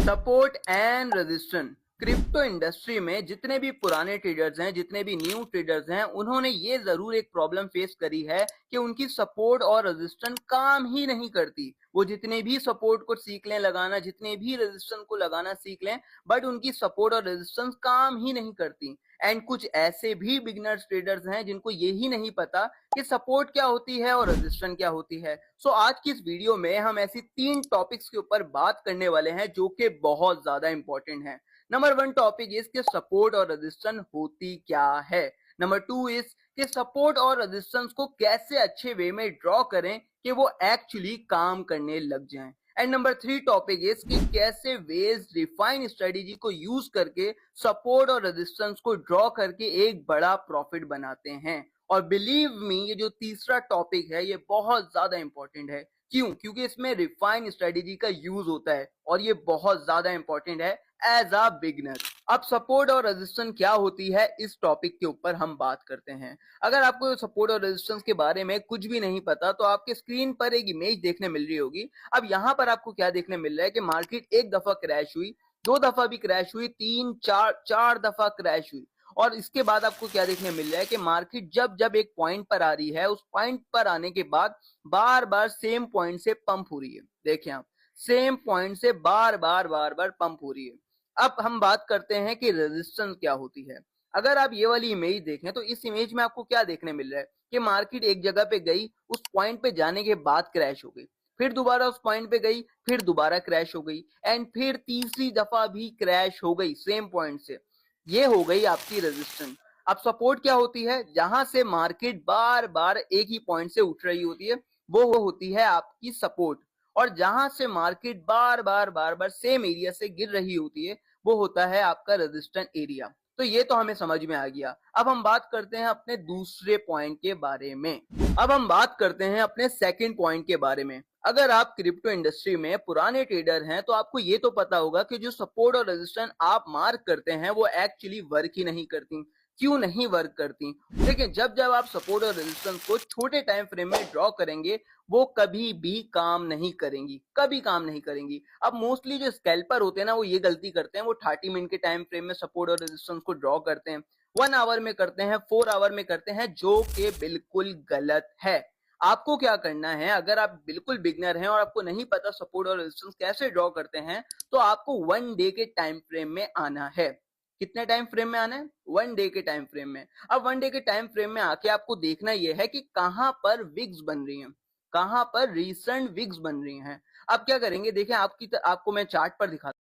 Support and resistance. Crypto industry में जितने भी पुराने ट्रेडर्स हैं, जितने भी न्यू ट्रेडर्स हैं, उन्होंने ये जरूर एक प्रॉब्लम फेस करी है कि उनकी सपोर्ट और रेजिस्टेंस काम ही नहीं करती। वो जितने भी सपोर्ट को सीख लें लगाना, जितने भी रेजिस्टेंस को लगाना सीख लें, बट उनकी सपोर्ट और रेजिस्टेंस काम ही नहीं करती। एंड कुछ ऐसे भी बिगिनर्स ट्रेडर्स हैं जिनको यही नहीं पता कि सपोर्ट क्या होती है और रेजिस्टेंस क्या होती है। सो आज की इस वीडियो में हम ऐसी 3 टॉपिक्स के ऊपर बात करने वाले हैं जो कि बहुत ज्यादा इंपॉर्टेंट है। नंबर 1 टॉपिक इज कि सपोर्ट और रेजिस्टेंस होती क्या है। नंबर 2 इज कि सपोर्ट और रेजिस्टेंस को कैसे अच्छे वे में ड्रॉ करें कि वो एक्चुअली काम करने लग जाएं। एंड नंबर 3 टॉपिक इज कि कैसे वेज रिफाइन स्ट्रेटेजी को यूज करके सपोर्ट और रेजिस्टेंस को ड्रॉ करके एक बड़ा प्रॉफिट बनाते हैं। और बिलीव मी, ये जो तीसरा टॉपिक है ये बहुत ज्यादा इंपॉर्टेंट है। क्यों? क्योंकि इसमें रिफाइन स्ट्रेटेजी का यूज होता है और ये बहुत ज्यादा इंपॉर्टेंट है एज अ बिगनर। अब सपोर्ट और रेजिस्टेंस क्या होती है, इस टॉपिक के ऊपर हम बात करते हैं। अगर आपको सपोर्ट और रेजिस्टेंस के बारे में कुछ भी नहीं पता तो आपके स्क्रीन पर एक इमेज देखने मिल रही होगी। अब यहाँ पर आपको क्या देखने मिल रहा है कि मार्केट एक दफा क्रैश हुई, 2 दफा भी क्रैश हुई, 3 4 4 दफा क्रैश हुई। और इसके बाद आपको क्या देखने मिल रहा है कि मार्केट जब जब एक पॉइंट पर आ रही है, उस पॉइंट पर आने के बाद बार बार सेम पॉइंट से पंप हो रही है। देखिए आप, सेम पॉइंट से बार बार पंप हो रही है। अब हम बात करते हैं कि रेजिस्टेंस क्या होती है। अगर आप ये वाली इमेज देखें तो इस इमेज में आपको क्या देखने मिल रहा है कि मार्केट एक जगह पे गई, उस पॉइंट पे जाने के बाद क्रैश हो गई, फिर दोबारा उस पॉइंट पे गई, फिर दोबारा क्रैश हो गई, एंड फिर तीसरी दफा भी क्रैश हो गई सेम पॉइंट से। ये हो गई आपकी रेजिस्टेंस। अब सपोर्ट क्या होती है? जहां से मार्केट बार बार एक ही पॉइंट से उठ रही होती है, वो होती है आपकी सपोर्ट। और जहां से मार्केट बार बार सेम एरिया से गिर रही होती है, वो होता है आपका रेजिस्टेंस एरिया। तो ये तो हमें समझ में आ गया। अब हम बात करते हैं अपने दूसरे पॉइंट के बारे में। अब हम बात करते हैं अपने सेकंड पॉइंट के बारे में। अगर आप क्रिप्टो इंडस्ट्री में पुराने ट्रेडर हैं तो आपको ये तो पता होगा कि जो सपोर्ट और रेजिस्टेंस आप मार्क करते हैं वो एक्चुअली वर्क ही नहीं करती। क्यों नहीं वर्क करती? देखिए, जब जब आप सपोर्ट और रेजिस्टेंस को छोटे टाइम फ्रेम में ड्रॉ करेंगे, वो कभी भी काम नहीं करेंगी, कभी काम नहीं करेंगी। अब मोस्टली जो स्कैल्पर होते हैं ना, वो ये गलती करते हैं, वो 30 मिनट के टाइम फ्रेम में सपोर्ट और रेजिस्टेंस को ड्रॉ करते हैं, 1 आवर में करते हैं, 4 आवर में करते हैं, जो कि बिल्कुल गलत है। आपको क्या करना है? अगर आप बिल्कुल बिगनर हैं और आपको नहीं पता सपोर्ट और रेजिस्टेंस कैसे ड्रॉ करते हैं, तो आपको 1 डे के टाइम फ्रेम में आना है। कितने टाइम फ्रेम में आना है? 1 डे के टाइम फ्रेम में। अब 1 डे के टाइम फ्रेम में आके आपको देखना यह है कि कहां पर विक्स बन रही हैं, कहां पर रीसेंट विक्स बन रही हैं। अब क्या करेंगे? देखिए, आपको मैं चार्ट पर दिखाता